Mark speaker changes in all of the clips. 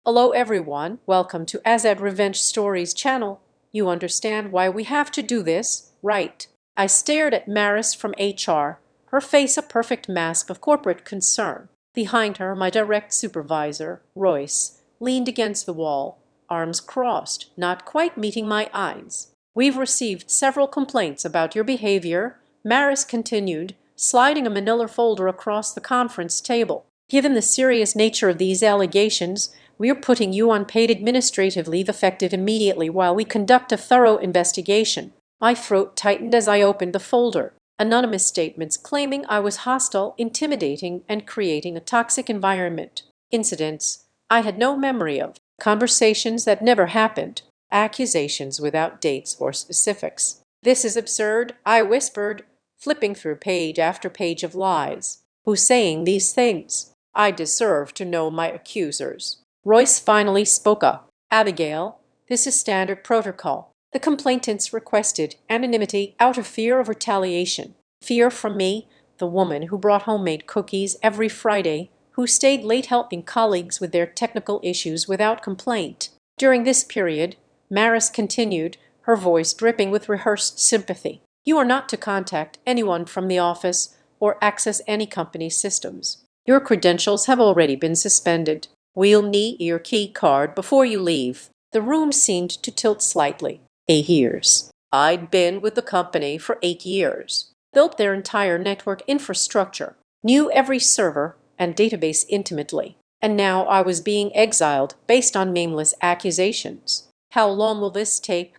Speaker 1: Hello everyone, welcome to Azad Revenge Stories channel. You understand why we have to do this, right? I stared at Maris from HR, her face a perfect mask of corporate concern. Behind her, my direct supervisor, Royce, leaned against the wall, arms crossed, not quite meeting my eyes. We've received several complaints about your behavior, Maris continued, sliding a manila folder across the conference table. Given the serious nature of these allegations, we are putting you on paid administrative leave effective immediately while we conduct a thorough investigation. My throat tightened as I opened the folder. Anonymous statements claiming I was hostile, intimidating, and creating a toxic environment. Incidents I had no memory of. Conversations that never happened. Accusations without dates or specifics. This is absurd, I whispered, flipping through page after page of lies. Who's saying these things? I deserve to know my accusers. Royce finally spoke up. Abigail, this is standard protocol. The complainants requested anonymity out of fear of retaliation. Fear from me, the woman who brought homemade cookies every Friday, who stayed late helping colleagues with their technical issues without complaint. During this period, Maris continued, her voice dripping with rehearsed sympathy. You are not to contact anyone from the office or access any company systems. Your credentials have already been suspended. We'll need your key card before you leave. The room seemed to tilt slightly. 8 years. I'd been with the company for 8 years. Built their entire network infrastructure. Knew every server and database intimately. And now I was being exiled based on nameless accusations. How long will this take?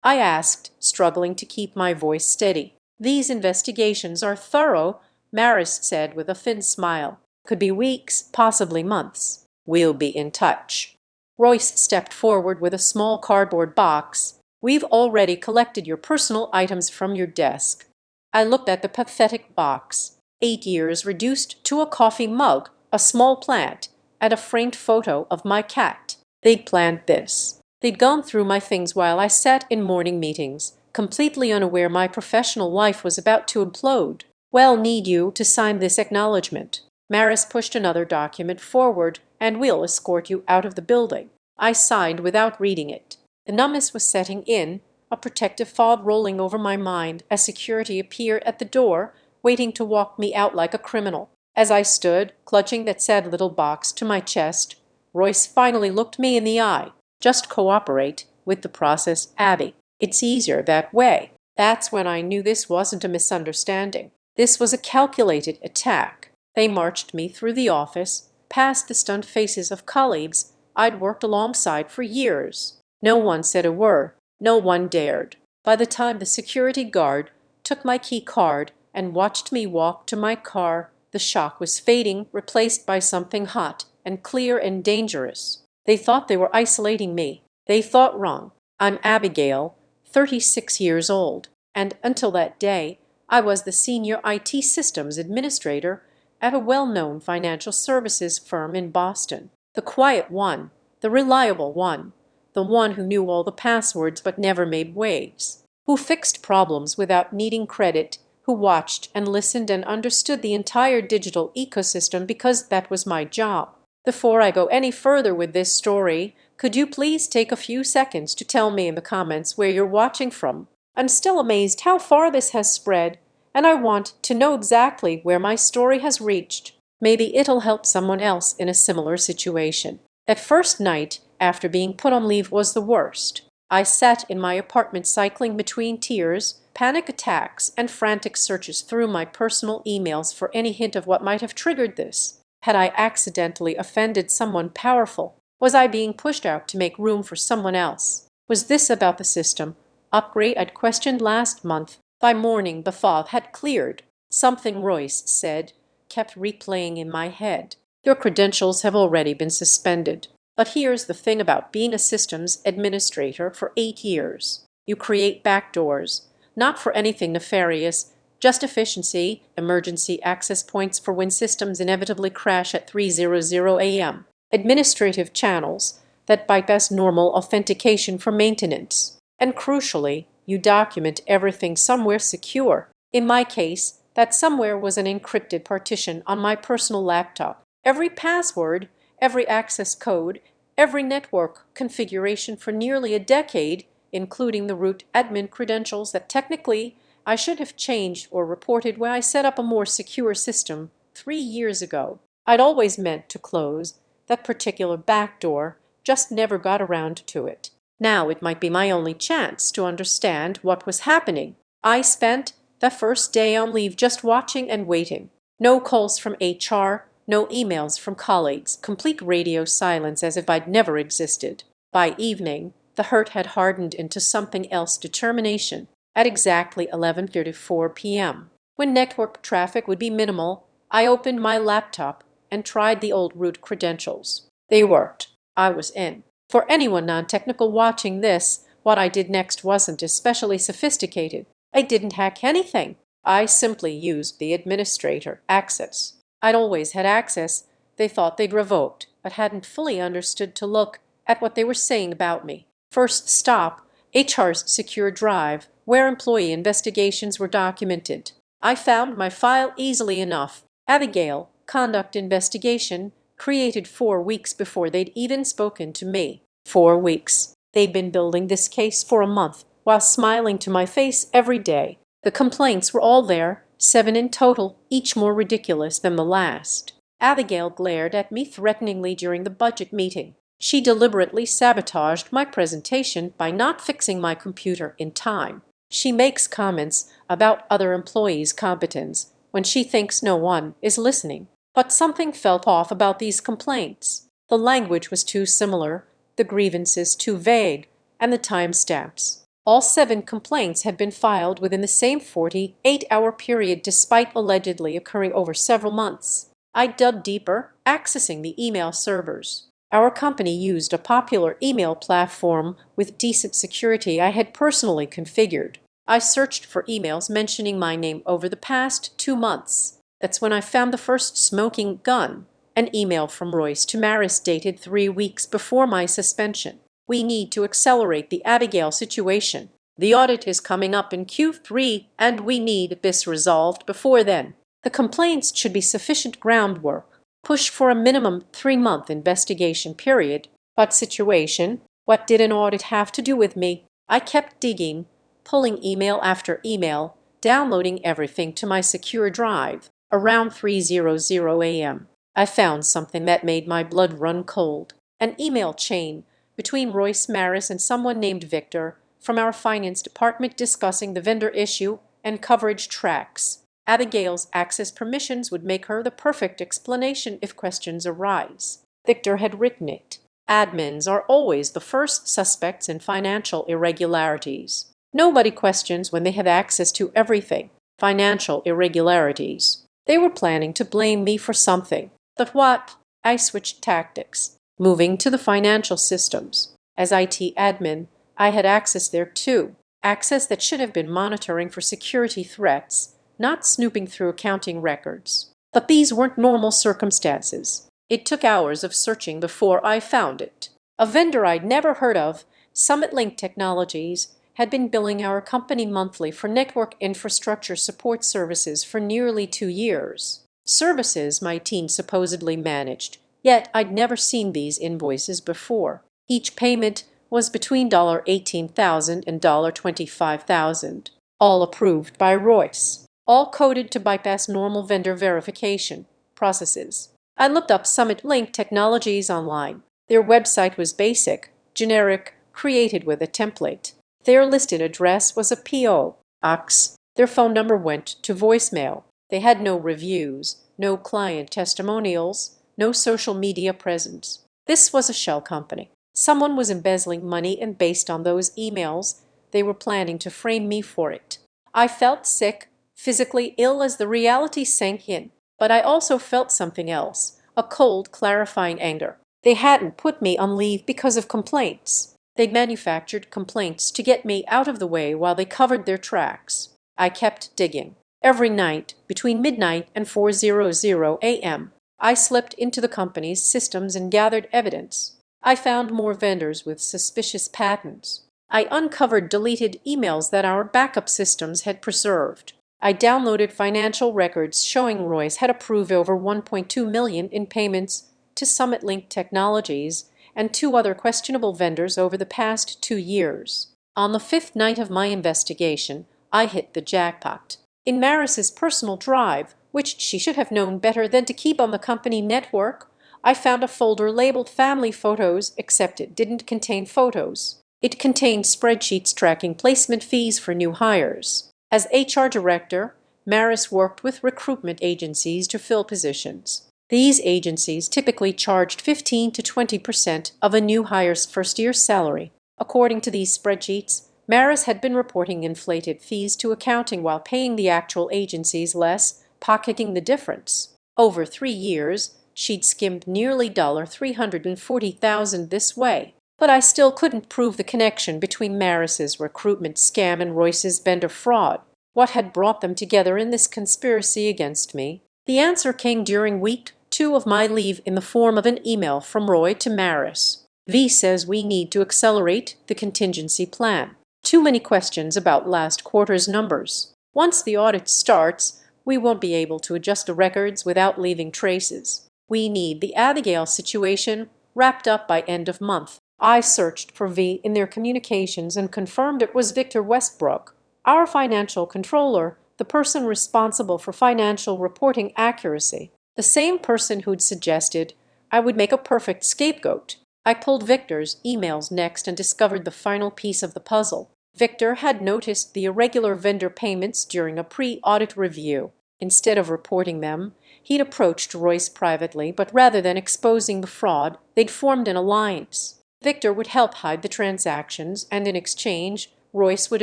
Speaker 1: I asked, struggling to keep my voice steady. These investigations are thorough, Maris said with a thin smile. Could be weeks, possibly months. We'll be in touch. Royce stepped forward with a small cardboard box. We've already collected your personal items from your desk. I looked at the pathetic box. 8 years reduced to a coffee mug, a small plant, and a framed photo of my cat. They'd planned this. They'd gone through my things while I sat in morning meetings, completely unaware my professional life was about to implode. Well, need you to sign this acknowledgement. Maris pushed another document forward, and we'll escort you out of the building. I signed without reading it. The numbness was setting in, a protective fog rolling over my mind as security appeared at the door, waiting to walk me out like a criminal. As I stood, clutching that sad little box to my chest, Royce finally looked me in the eye. Just cooperate with the process, Abby. It's easier that way. That's when I knew this wasn't a misunderstanding. This was a calculated attack. They marched me through the office, past the stunned faces of colleagues I'd worked alongside for years. No one said a word. No one dared. By the time the security guard took my key card and watched me walk to my car, the shock was fading, replaced by something hot and clear and dangerous. They thought they were isolating me. They thought wrong. I'm Abigail, 36 years old, and until that day, I was the senior IT systems administrator at a well-known financial services firm in Boston. The quiet one, the reliable one, the one who knew all the passwords but never made waves, who fixed problems without needing credit, who watched and listened and understood the entire digital ecosystem because that was my job. Before I go any further with this story, could you please take a few seconds to tell me in the comments where you're watching from? I'm still amazed how far this has spread, and I want to know exactly where my story has reached. Maybe it'll help someone else in a similar situation. That first night after being put on leave was the worst. I sat in my apartment cycling between tears, panic attacks, and frantic searches through my personal emails for any hint of what might have triggered this. Had I accidentally offended someone powerful? Was I being pushed out to make room for someone else? Was this about the system upgrade I'd questioned last month? By morning, the fog had cleared. Something Royce said kept replaying in my head. Your credentials have already been suspended. But here's the thing about being a systems administrator for 8 years. You create backdoors, not for anything nefarious, just efficiency, emergency access points for when systems inevitably crash at 3:00 a.m. Administrative channels that bypass normal authentication for maintenance. And crucially, you document everything somewhere secure. In my case, that somewhere was an encrypted partition on my personal laptop. Every password, every access code, every network configuration for nearly a decade, including the root admin credentials that technically I should have changed or reported when I set up a more secure system 3 years ago. I'd always meant to close that particular backdoor, just never got around to it. Now it might be my only chance to understand what was happening. I spent the first day on leave just watching and waiting. No calls from HR, no emails from colleagues, complete radio silence as if I'd never existed. By evening, the hurt had hardened into something else, determination. At exactly 11:34 p.m., when network traffic would be minimal, I opened my laptop and tried the old root credentials. They worked. I was in. For anyone non-technical watching this, what I did next wasn't especially sophisticated. I didn't hack anything. I simply used the administrator access. I'd always had access. They thought they'd revoked, but hadn't fully understood to look at what they were saying about me. First stop, HR's secure drive, where employee investigations were documented. I found my file easily enough. Abigail, conduct investigation, created 4 weeks before they'd even spoken to me. 4 weeks. They'd been building this case for a month, while smiling to my face every day. The complaints were all there, 7 in total, each more ridiculous than the last. Abigail glared at me threateningly during the budget meeting. She deliberately sabotaged my presentation by not fixing my computer in time. She makes comments about other employees' competence when she thinks no one is listening. But something felt off about these complaints. The language was too similar, the grievances too vague, and the timestamps. All 7 complaints had been filed within the same 48-hour period, despite allegedly occurring over several months. I dug deeper, accessing the email servers. Our company used a popular email platform with decent security I had personally configured. I searched for emails mentioning my name over the past 2 months. That's when I found the first smoking gun, an email from Royce to Maris dated 3 weeks before my suspension. We need to accelerate the Abigail situation. The audit is coming up in Q3 and we need this resolved before then. The complaints should be sufficient groundwork. Push for a minimum 3-month investigation period. But situation? What did an audit have to do with me? I kept digging, pulling email after email, downloading everything to my secure drive. Around 3:00 a.m., I found something that made my blood run cold. An email chain between Royce Maris and someone named Victor from our finance department discussing the vendor issue and coverage tracks. Abigail's access permissions would make her the perfect explanation if questions arise. Victor had written it. Admins are always the first suspects in financial irregularities. Nobody questions when they have access to everything. Financial irregularities. They were planning to blame me for something. But what? I switched tactics, moving to the financial systems. As IT admin, I had access there too. Access that should have been monitoring for security threats, not snooping through accounting records. But these weren't normal circumstances. It took hours of searching before I found it. A vendor I'd never heard of, Summit Link Technologies, had been billing our company monthly for network infrastructure support services for nearly 2 years. Services my team supposedly managed, yet I'd never seen these invoices before. Each payment was between $18,000 and $25,000, all approved by Royce, all coded to bypass normal vendor verification processes. I looked up Summit Link Technologies online. Their website was basic, generic, created with a template. Their listed address was a P.O. Box. Their phone number went to voicemail. They had no reviews, no client testimonials, no social media presence. This was a shell company. Someone was embezzling money, and based on those emails, they were planning to frame me for it. I felt sick, physically ill as the reality sank in. But I also felt something else, a cold, clarifying anger. They hadn't put me on leave because of complaints. They'd manufactured complaints to get me out of the way while they covered their tracks. I kept digging. Every night, between midnight and 4:00 a.m., I slipped into the company's systems and gathered evidence. I found more vendors with suspicious patterns. I uncovered deleted emails that our backup systems had preserved. I downloaded financial records showing Royce had approved over $1.2 million in payments to Summit Link Technologies and 2 other questionable vendors over the past 2 years. On the 5th night of my investigation, I hit the jackpot. In Maris's personal drive, which she should have known better than to keep on the company network, I found a folder labeled Family Photos, except it didn't contain photos. It contained spreadsheets tracking placement fees for new hires. As HR director, Maris worked with recruitment agencies to fill positions. These agencies typically charged 15 to 20% of a new hire's first-year salary. According to these spreadsheets, Maris had been reporting inflated fees to accounting while paying the actual agencies less, pocketing the difference. Over 3 years, she'd skimmed nearly $340,000 this way. But I still couldn't prove the connection between Maris's recruitment scam and Royce's vendor fraud. What had brought them together in this conspiracy against me? The answer came during week 2 of my leave in the form of an email from Roy to Maris. V says we need to accelerate the contingency plan. Too many questions about last quarter's numbers. Once the audit starts, we won't be able to adjust the records without leaving traces. We need the Abigail situation wrapped up by end of month. I searched for V in their communications and confirmed it was Victor Westbrook, our financial controller, the person responsible for financial reporting accuracy, the same person who'd suggested I would make a perfect scapegoat. I pulled Victor's emails next and discovered the final piece of the puzzle. Victor had noticed the irregular vendor payments during a pre-audit review. Instead of reporting them, he'd approached Royce privately, but rather than exposing the fraud, they'd formed an alliance. Victor would help hide the transactions, and in exchange, Royce would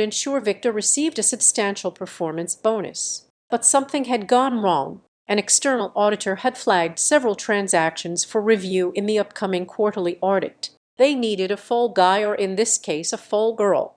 Speaker 1: ensure Victor received a substantial performance bonus. But something had gone wrong. An external auditor had flagged several transactions for review in the upcoming quarterly audit. They needed a full guy, or in this case, a full girl.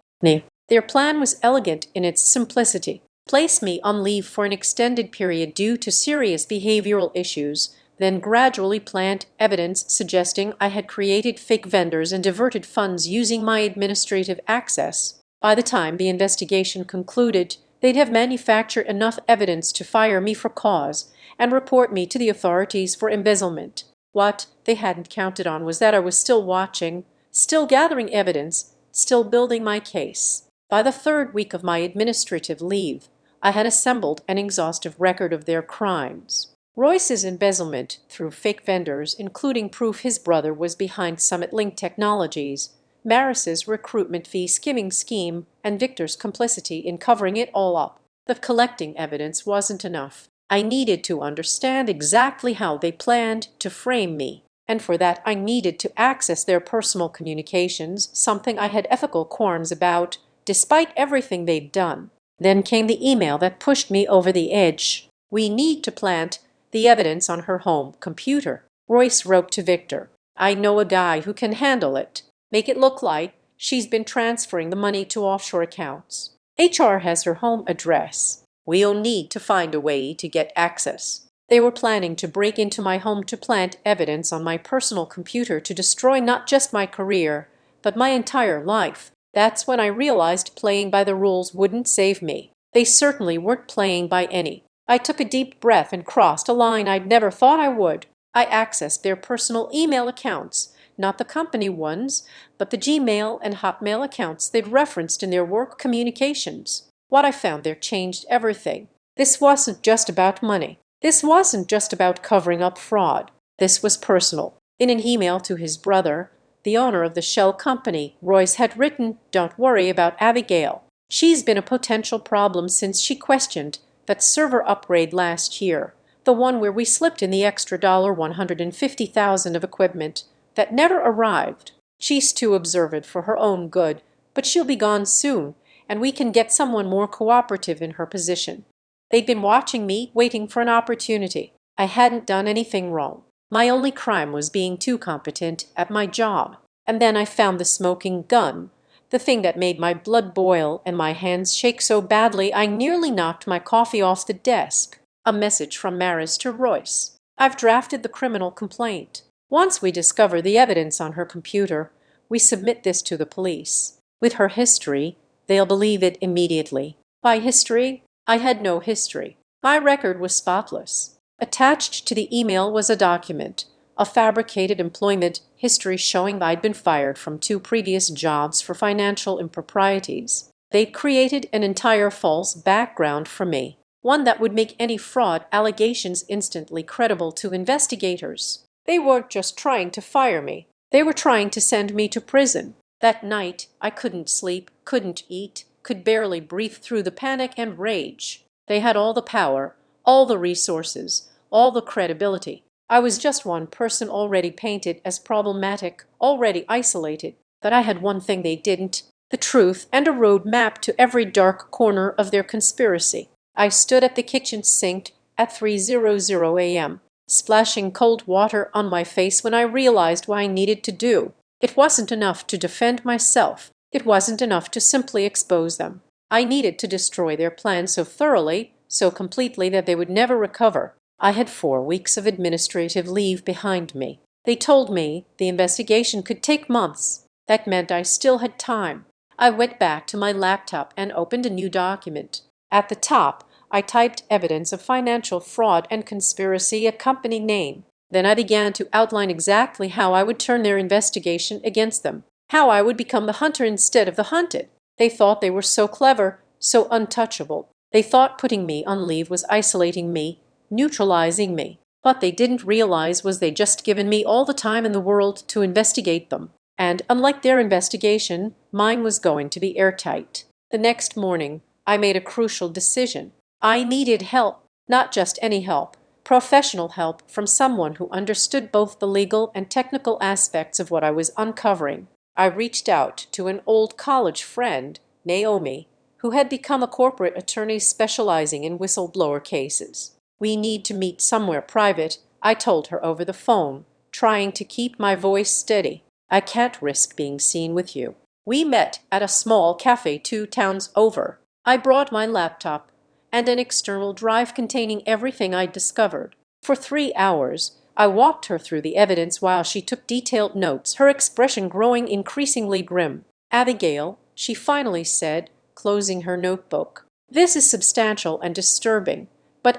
Speaker 1: Their plan was elegant in its simplicity. Place me on leave for an extended period due to serious behavioral issues, then gradually plant evidence suggesting I had created fake vendors and diverted funds using my administrative access. By the time the investigation concluded, they'd have manufactured enough evidence to fire me for cause and report me to the authorities for embezzlement. What they hadn't counted on was that I was still watching, still gathering evidence, still building my case. By the 3rd week of my administrative leave, I had assembled an exhaustive record of their crimes. Royce's embezzlement through fake vendors, including proof his brother was behind Summit Link Technologies, Maris's recruitment fee skimming scheme, and Victor's complicity in covering it all up. But collecting evidence wasn't enough. I needed to understand exactly how they planned to frame me, and for that I needed to access their personal communications, something I had ethical qualms about, despite everything they'd done. Then came the email that pushed me over the edge. We need to plant the evidence on her home computer. Royce wrote to Victor, I know a guy who can handle it. Make it look like she's been transferring the money to offshore accounts. HR has her home address. We'll need to find a way to get access. They were planning to break into my home to plant evidence on my personal computer to destroy not just my career, but my entire life. That's when I realized playing by the rules wouldn't save me. They certainly weren't playing by any. I took a deep breath and crossed a line I'd never thought I would. I accessed their personal email accounts, not the company ones, but the Gmail and Hotmail accounts they'd referenced in their work communications. What I found there changed everything. This wasn't just about money. This wasn't just about covering up fraud. This was personal. In an email to his brother, the owner of the shell company, Royce had written, Don't worry about Abigail. She's been a potential problem since she questioned that server upgrade last year, the one where we slipped in the extra $150,000 of equipment that never arrived. She's too observant for her own good, but she'll be gone soon, and we can get someone more cooperative in her position. They'd been watching me, waiting for an opportunity. I hadn't done anything wrong. My only crime was being too competent at my job. And then I found the smoking gun, the thing that made my blood boil and my hands shake so badly I nearly knocked my coffee off the desk. A message from Maris to Royce. I've drafted the criminal complaint. Once we discover the evidence on her computer, we submit this to the police. With her history, they'll believe it immediately. By history, I had no history. My record was spotless. Attached to the email was a document, a fabricated employment history showing I'd been fired from 2 previous jobs for financial improprieties. They'd created an entire false background for me, one that would make any fraud allegations instantly credible to investigators. They weren't just trying to fire me. They were trying to send me to prison. That night, I couldn't sleep, couldn't eat, could barely breathe through the panic and rage. They had all the power, all the resources, all the credibility. I was just one person already painted as problematic, already isolated. But I had one thing they didn't: the truth and a road map to every dark corner of their conspiracy. I stood at the kitchen sink at 3:00 a.m., splashing cold water on my face when I realized what I needed to do. It wasn't enough to defend myself. It wasn't enough to simply expose them. I needed to destroy their plan so thoroughly, so completely, that they would never recover. I had 4 weeks of administrative leave behind me. They told me the investigation could take months. That meant I still had time. I went back to my laptop and opened a new document. At the top, I typed evidence of financial fraud and conspiracy, a company name. Then I began to outline exactly how I would turn their investigation against them, how I would become the hunter instead of the hunted. They thought they were so clever, so untouchable. They thought putting me on leave was isolating me, neutralizing me. What they didn't realize was they'd just given me all the time in the world to investigate them. And unlike their investigation, mine was going to be airtight. The next morning, I made a crucial decision. I needed help, not just any help, professional help from someone who understood both the legal and technical aspects of what I was uncovering. I reached out to an old college friend, Naomi, who had become a corporate attorney specializing in whistleblower cases. "We need to meet somewhere private," I told her over the phone, trying to keep my voice steady. "I can't risk being seen with you." We met at a small cafe 2 towns over. I brought my laptop and an external drive containing everything I'd discovered. For 3 hours, I walked her through the evidence while she took detailed notes, her expression growing increasingly grim. "Abigail," she finally said, closing her notebook, "this is substantial and disturbing,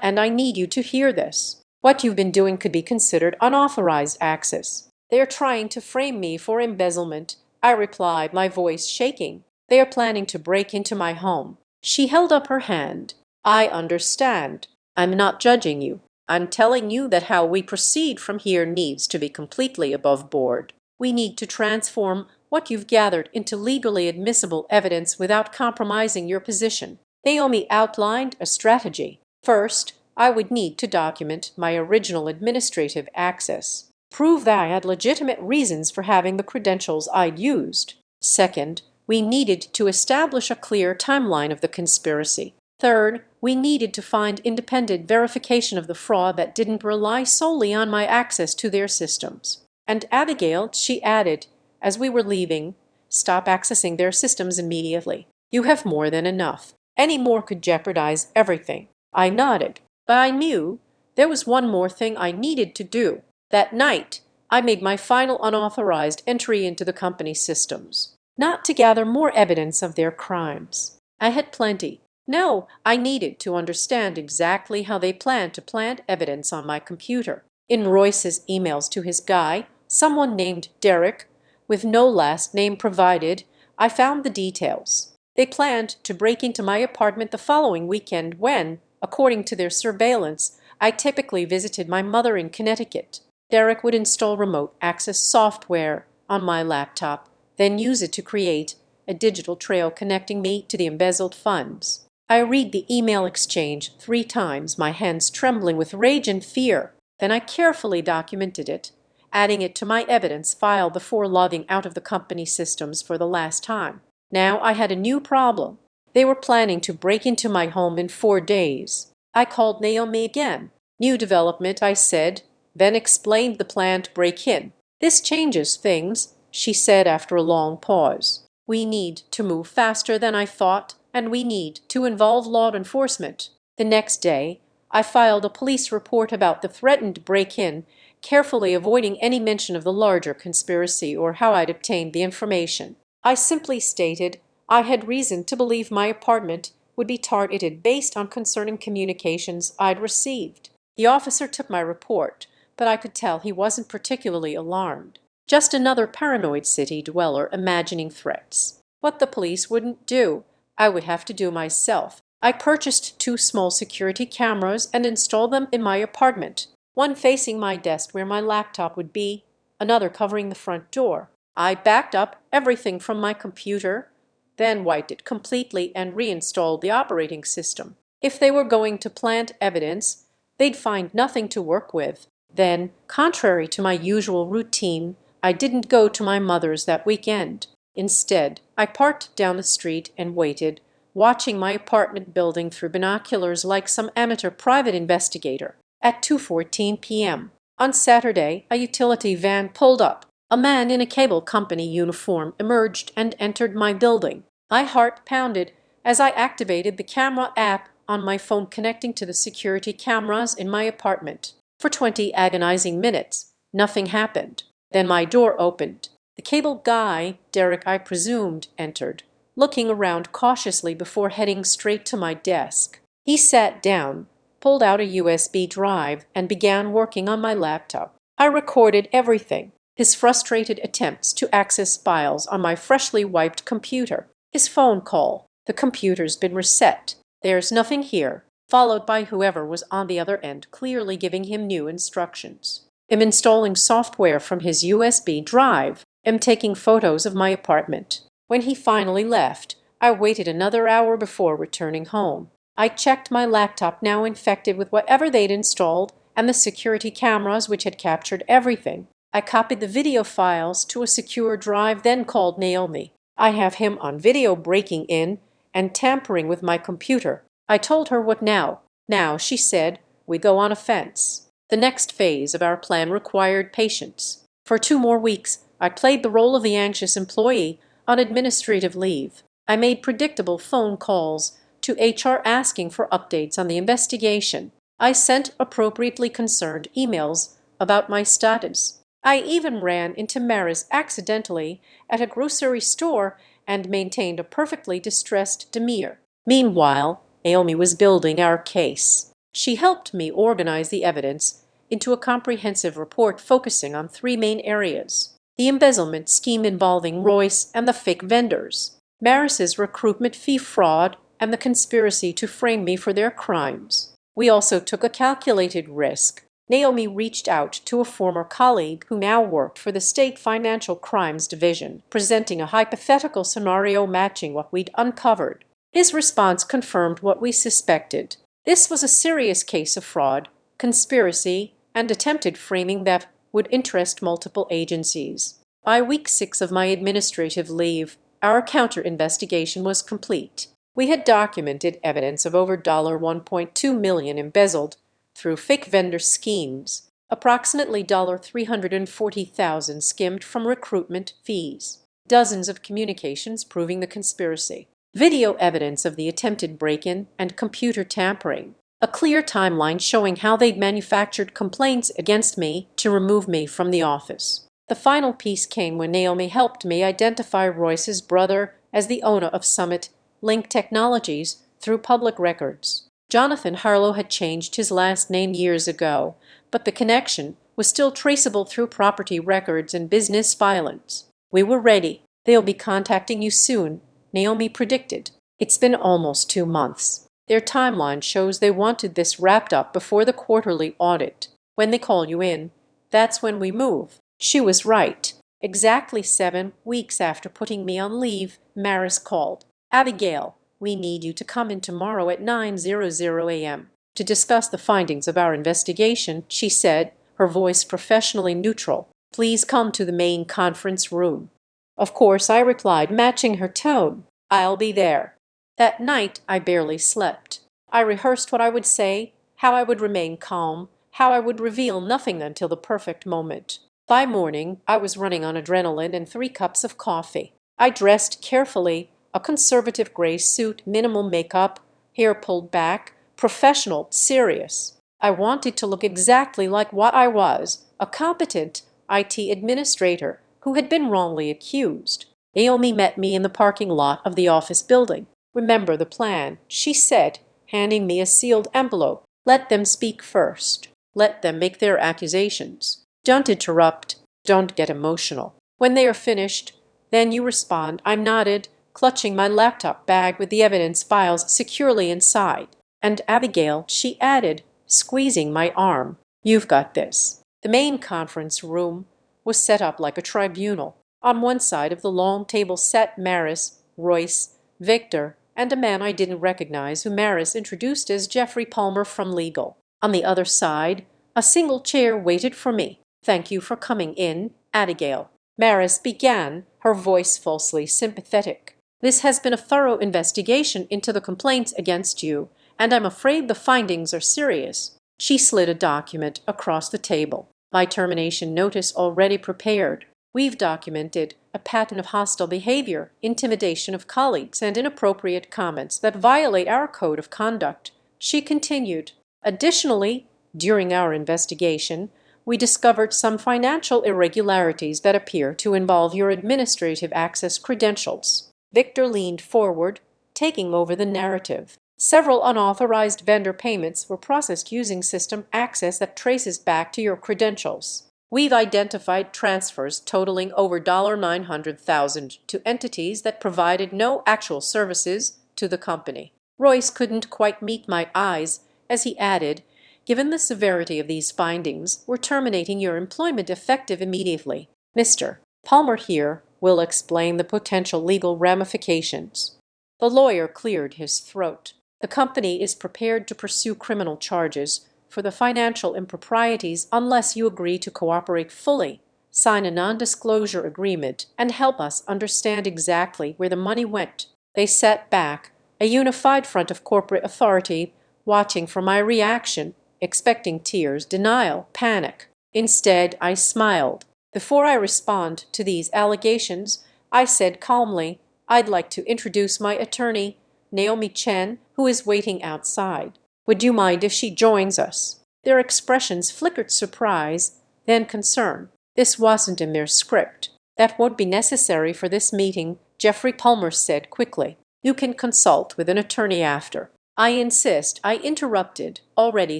Speaker 1: and I need you to hear this. What you've been doing could be considered unauthorized access." "They are trying to frame me for embezzlement," I replied, my voice shaking. "They are planning to break into my home." She held up her hand. "I understand. I'm not judging you. I'm telling you that how we proceed from here needs to be completely above board. We need to transform what you've gathered into legally admissible evidence without compromising your position." Naomi outlined a strategy. "First, I would need to document my original administrative access, prove that I had legitimate reasons for having the credentials I'd used. Second, we needed to establish a clear timeline of the conspiracy. Third, we needed to find independent verification of the fraud that didn't rely solely on my access to their systems. And Abigail," she added, as we were leaving, "stop accessing their systems immediately. You have more than enough. Any more could jeopardize everything." I nodded, but I knew there was one more thing I needed to do. That night, I made my final unauthorized entry into the company systems, not to gather more evidence of their crimes. I had plenty. No, I needed to understand exactly how they planned to plant evidence on my computer. In Royce's emails to his guy, someone named Derek, with no last name provided, I found the details. They planned to break into my apartment the following weekend when, according to their surveillance, I typically visited my mother in Connecticut. Derek would install remote access software on my laptop, then use it to create a digital trail connecting me to the embezzled funds. I read the email exchange 3 times, my hands trembling with rage and fear. Then I carefully documented it, adding it to my evidence file before logging out of the company systems for the last time. Now I had a new problem. They were planning to break into my home in 4 days. I called Naomi again. "New development," I said, then explained the planned break-in. "This changes things," she said after a long pause. "We need to move faster than I thought, and we need to involve law enforcement." The next day, I filed a police report about the threatened break-in, carefully avoiding any mention of the larger conspiracy or how I'd obtained the information. I simply stated I had reason to believe my apartment would be targeted based on concerning communications I'd received. The officer took my report, but I could tell he wasn't particularly alarmed. Just another paranoid city dweller imagining threats. What the police wouldn't do, I would have to do myself. I purchased 2 small security cameras and installed them in my apartment, one facing my desk where my laptop would be, another covering the front door. I backed up everything from my computer, then wiped it completely and reinstalled the operating system. If they were going to plant evidence, they'd find nothing to work with. Then, contrary to my usual routine, I didn't go to my mother's that weekend. Instead, I parked down the street and waited, watching my apartment building through binoculars like some amateur private investigator. At 2:14 p.m. on Saturday, a utility van pulled up. A man in a cable company uniform emerged and entered my building. My heart pounded as I activated the camera app on my phone connecting to the security cameras in my apartment. For 20 agonizing minutes, nothing happened. Then my door opened. The cable guy, Derek I presumed, entered, looking around cautiously before heading straight to my desk. He sat down, pulled out a USB drive, and began working on my laptop. I recorded everything. His frustrated attempts to access files on my freshly wiped computer. His phone call. The computer's been reset. There's nothing here. Followed by whoever was on the other end clearly giving him new instructions. I'm installing software from his USB drive. I'm taking photos of my apartment. When he finally left, I waited another hour before returning home. I checked my laptop, now infected with whatever they'd installed, and the security cameras which had captured everything. I copied the video files to a secure drive, then called Naomi. I have him on video breaking in and tampering with my computer. I told her what now. Now, she said, we go on offense. The next phase of our plan required patience. For 2 more weeks, I played the role of the anxious employee on administrative leave. I made predictable phone calls to HR asking for updates on the investigation. I sent appropriately concerned emails about my status. I even ran into Maris accidentally at a grocery store and maintained a perfectly distressed demeanor. Meanwhile, Naomi was building our case. She helped me organize the evidence into a comprehensive report focusing on 3 main areas: the embezzlement scheme involving Royce and the fake vendors, Maris's recruitment fee fraud, and the conspiracy to frame me for their crimes. We also took a calculated risk. Naomi reached out to a former colleague who now worked for the State Financial Crimes Division, presenting a hypothetical scenario matching what we'd uncovered. His response confirmed what we suspected. This was a serious case of fraud, conspiracy, and attempted framing that would interest multiple agencies. By week 6 of my administrative leave, our counter-investigation was complete. We had documented evidence of over $1.2 million embezzled through fake vendor schemes, approximately $340,000 skimmed from recruitment fees, dozens of communications proving the conspiracy, video evidence of the attempted break-in and computer tampering, a clear timeline showing how they'd manufactured complaints against me to remove me from the office. The final piece came when Naomi helped me identify Royce's brother as the owner of Summit Link Technologies through public records. Jonathan Harlow had changed his last name years ago, but the connection was still traceable through property records and business filings. We were ready. They'll be contacting you soon, Naomi predicted. It's been almost 2 months. Their timeline shows they wanted this wrapped up before the quarterly audit. When they call you in, that's when we move. She was right. Exactly 7 weeks after putting me on leave, Maris called. Abigail, we need you to come in tomorrow at 9:00 a.m. to discuss the findings of our investigation, she said, her voice professionally neutral. Please come to the main conference room. Of course, I replied, matching her tone. I'll be there. That night, I barely slept. I rehearsed what I would say, how I would remain calm, how I would reveal nothing until the perfect moment. By morning, I was running on adrenaline and 3 cups of coffee. I dressed carefully, a conservative gray suit, minimal makeup, hair pulled back, professional, serious. I wanted to look exactly like what I was, a competent IT administrator who had been wrongly accused. Naomi met me in the parking lot of the office building. Remember the plan, she said, handing me a sealed envelope. Let them speak first. Let them make their accusations. Don't interrupt. Don't get emotional. When they are finished, then you respond. I nodded, clutching my laptop bag with the evidence files securely inside. And Abigail, she added, squeezing my arm, you've got this. The main conference room was set up like a tribunal. On one side of the long table sat Maris, Royce, Victor, and a man I didn't recognize who Maris introduced as Jeffrey Palmer from legal. On the other side, a single chair waited for me. Thank you for coming in, Abigail. Maris began, her voice falsely sympathetic. This has been a thorough investigation into the complaints against you, and I'm afraid the findings are serious. She slid a document across the table. My termination notice already prepared. We've documented a pattern of hostile behavior, intimidation of colleagues, and inappropriate comments that violate our code of conduct. She continued. Additionally, during our investigation, we discovered some financial irregularities that appear to involve your administrative access credentials. Victor leaned forward, taking over the narrative. Several unauthorized vendor payments were processed using system access that traces back to your credentials. We've identified transfers totaling over $900,000 to entities that provided no actual services to the company. Royce couldn't quite meet my eyes as he added, given the severity of these findings, we're terminating your employment effective immediately. Mr. Palmer here will explain the potential legal ramifications. The lawyer cleared his throat. The company is prepared to pursue criminal charges for the financial improprieties unless you agree to cooperate fully, sign a non-disclosure agreement, and help us understand exactly where the money went. They sat back, a unified front of corporate authority, watching for my reaction, expecting tears, denial, panic. Instead, I smiled. Before I respond to these allegations, I said calmly, I'd like to introduce my attorney, Naomi Chen, who is waiting outside. Would you mind if she joins us? Their expressions flickered surprise, then concern. This wasn't in their script. That won't be necessary for this meeting, Jeffrey Palmer said quickly. You can consult with an attorney after. I insist, I interrupted, already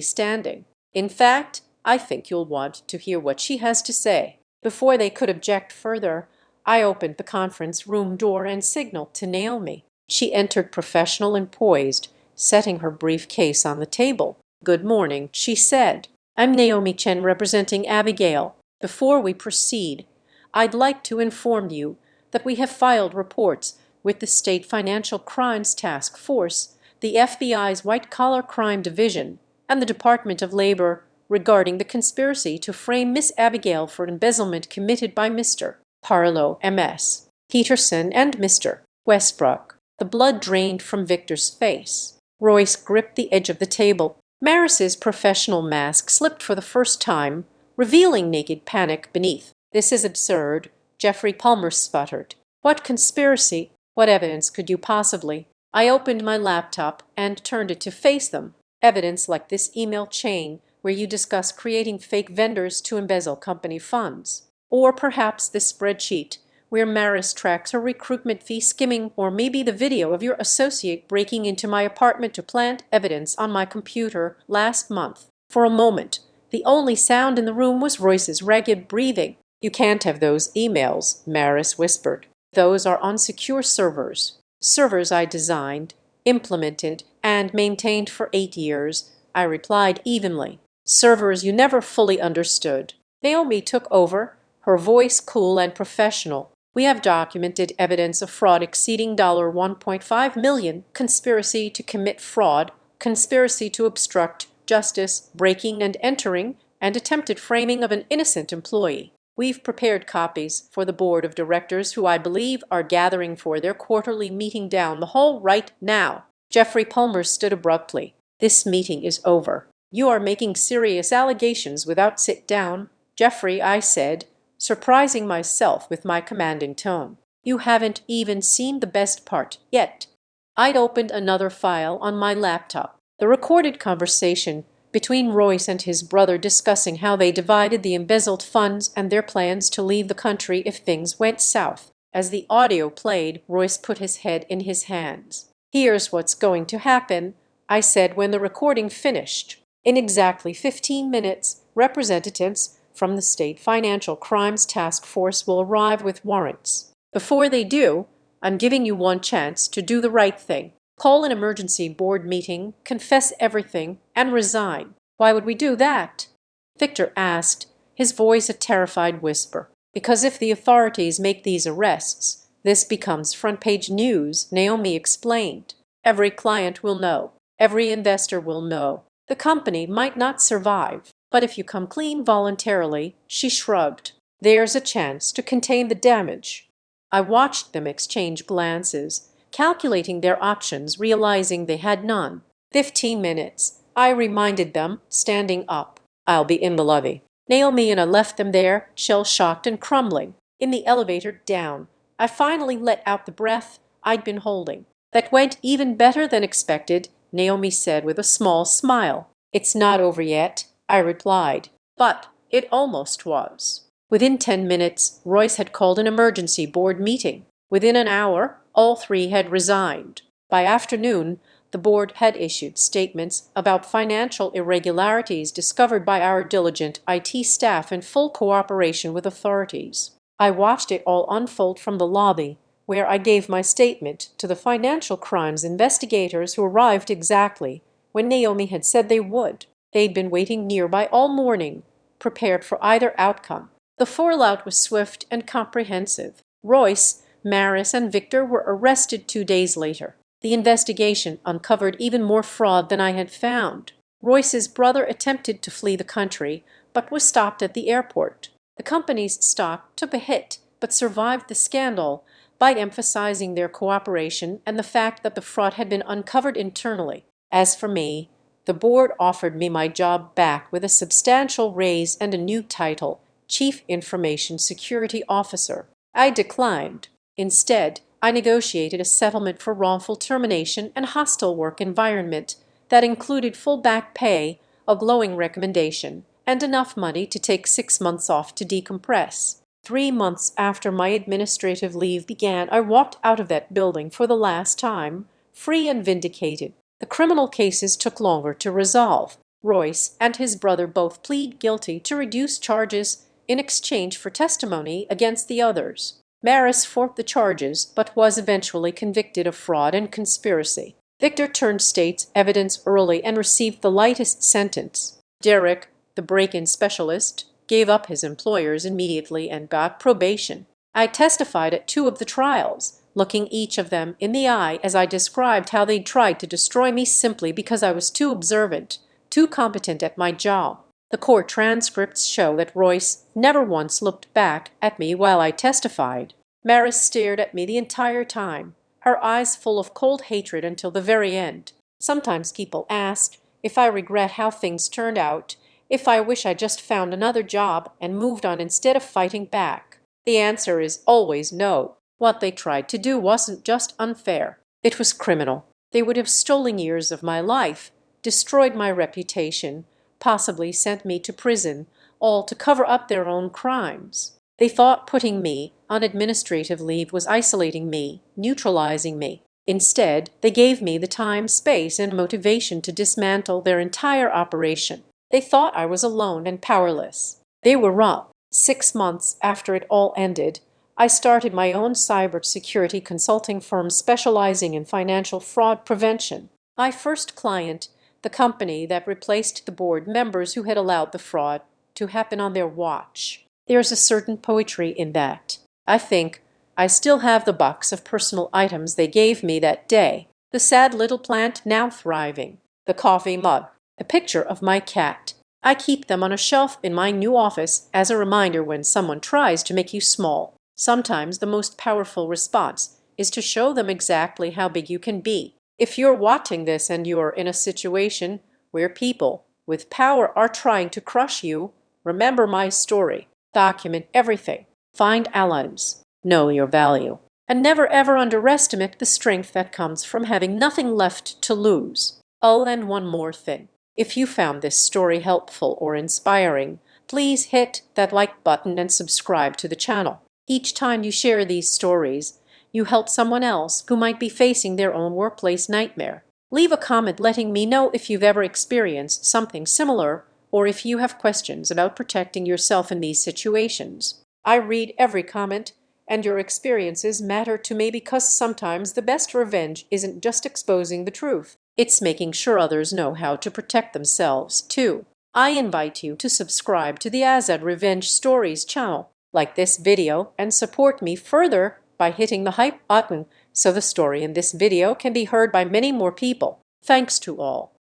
Speaker 1: standing. In fact, I think you'll want to hear what she has to say. Before they could object further, I opened the conference room door and signaled to Naomi. She entered professional and poised, setting her briefcase on the table. Good morning, she said. I'm Naomi Chen representing Abigail. Before we proceed, I'd like to inform you that we have filed reports with the State Financial Crimes Task Force, the FBI's White-Collar Crime Division, and the Department of Labor regarding the conspiracy to frame Miss Abigail for embezzlement committed by Mr. Parlow, M.S. Peterson, and Mr. Westbrook. The blood drained from Victor's face. Royce gripped the edge of the table. Maris's professional mask slipped for the first time, revealing naked panic beneath. This is absurd, Jeffrey Palmer sputtered. What conspiracy? What evidence could you possibly? I opened my laptop and turned it to face them. Evidence like this email chain where you discuss creating fake vendors to embezzle company funds. Or perhaps this spreadsheet where Maris tracks her recruitment fee skimming, or maybe the video of your associate breaking into my apartment to plant evidence on my computer last month. For a moment, the only sound in the room was Royce's ragged breathing. You can't have those emails, Maris whispered. Those are on secure servers. Servers I designed, implemented, and maintained for 8 years, I replied evenly. Servers you never fully understood. Naomi took over, her voice cool and professional. We have documented evidence of fraud exceeding $1.5 million, conspiracy to commit fraud, conspiracy to obstruct justice, breaking and entering, and attempted framing of an innocent employee. We've prepared copies for the board of directors who I believe are gathering for their quarterly meeting down the hall right now. Jeffrey Palmer stood abruptly. This meeting is over. You are making serious allegations without sit down. Jeffrey, I said, surprising myself with my commanding tone. You haven't even seen the best part yet. I'd opened another file on my laptop. The recorded conversation between Royce and his brother discussing how they divided the embezzled funds and their plans to leave the country if things went south. As the audio played, Royce put his head in his hands. Here's what's going to happen, I said when the recording finished. In exactly 15 minutes, representatives from the State Financial Crimes Task Force will arrive with warrants. Before they do, I'm giving you one chance to do the right thing. Call an emergency board meeting, confess everything, and resign. Why would we do that? Victor asked, his voice a terrified whisper. Because if the authorities make these arrests, this becomes front-page news, Naomi explained. Every client will know. Every investor will know. The company might not survive, but if you come clean voluntarily, she shrugged, there's a chance to contain the damage. I watched them exchange glances, calculating their options, realizing they had none. 15 minutes, I reminded them, standing up. I'll be in the lobby. Naomi and I left them there, shell-shocked and crumbling. In the elevator down, I finally let out the breath I'd been holding. That went even better than expected, Naomi said with a small smile. It's not over yet, I replied. But it almost was. Within 10 minutes, Royce had called an emergency board meeting. Within an hour, all three had resigned. By afternoon, the board had issued statements about financial irregularities discovered by our diligent IT staff in full cooperation with authorities. I watched it all unfold from the lobby, where I gave my statement to the financial crimes investigators who arrived exactly when Naomi had said they would. They'd been waiting nearby all morning, prepared for either outcome. The fallout was swift and comprehensive. Royce, Maris, and Victor were arrested 2 days later. The investigation uncovered even more fraud than I had found. Royce's brother attempted to flee the country, but was stopped at the airport. The company's stock took a hit, but survived the scandal by emphasizing their cooperation and the fact that the fraud had been uncovered internally. As for me, the board offered me my job back with a substantial raise and a new title, Chief Information Security Officer. I declined. Instead, I negotiated a settlement for wrongful termination and hostile work environment that included full back pay, a glowing recommendation, and enough money to take 6 months off to decompress. 3 months after my administrative leave began, I walked out of that building for the last time, free and vindicated. The criminal cases took longer to resolve. Royce and his brother both plead guilty to reduced charges in exchange for testimony against the others. Maris fought the charges, but was eventually convicted of fraud and conspiracy. Victor turned state's evidence early and received the lightest sentence. Derek, the break-in specialist, gave up his employers immediately and got probation. I testified at 2 of the trials, looking each of them in the eye as I described how they'd tried to destroy me simply because I was too observant, too competent at my job. The court transcripts show that Royce never once looked back at me while I testified. Maris stared at me the entire time, her eyes full of cold hatred until the very end. Sometimes people ask if I regret how things turned out, if I wish I just found another job and moved on instead of fighting back. The answer is always no. What they tried to do wasn't just unfair. It was criminal. They would have stolen years of my life, destroyed my reputation, possibly sent me to prison, all to cover up their own crimes. They thought putting me on administrative leave was isolating me, neutralizing me. Instead, they gave me the time, space, and motivation to dismantle their entire operation. They thought I was alone and powerless. They were wrong. 6 months after it all ended, I started my own cybersecurity consulting firm specializing in financial fraud prevention. My first client, the company that replaced the board members who had allowed the fraud to happen on their watch. There's a certain poetry in that. I think I still have the box of personal items they gave me that day. The sad little plant now thriving. The coffee mug. A picture of my cat. I keep them on a shelf in my new office as a reminder when someone tries to make you small. Sometimes the most powerful response is to show them exactly how big you can be. If you're watching this and you're in a situation where people with power are trying to crush you, remember my story. Document everything. Find allies. Know your value. And never ever underestimate the strength that comes from having nothing left to lose. Oh, and one more thing. If you found this story helpful or inspiring, please hit that like button and subscribe to the channel. Each time you share these stories, you help someone else who might be facing their own workplace nightmare. Leave a comment letting me know if you've ever experienced something similar or if you have questions about protecting yourself in these situations. I read every comment, and your experiences matter to me because sometimes the best revenge isn't just exposing the truth. It's making sure others know how to protect themselves, too. I invite you to subscribe to the Azad Revenge Stories channel, like this video, and support me further by hitting the hype button so the story in this video can be heard by many more people. Thanks to all.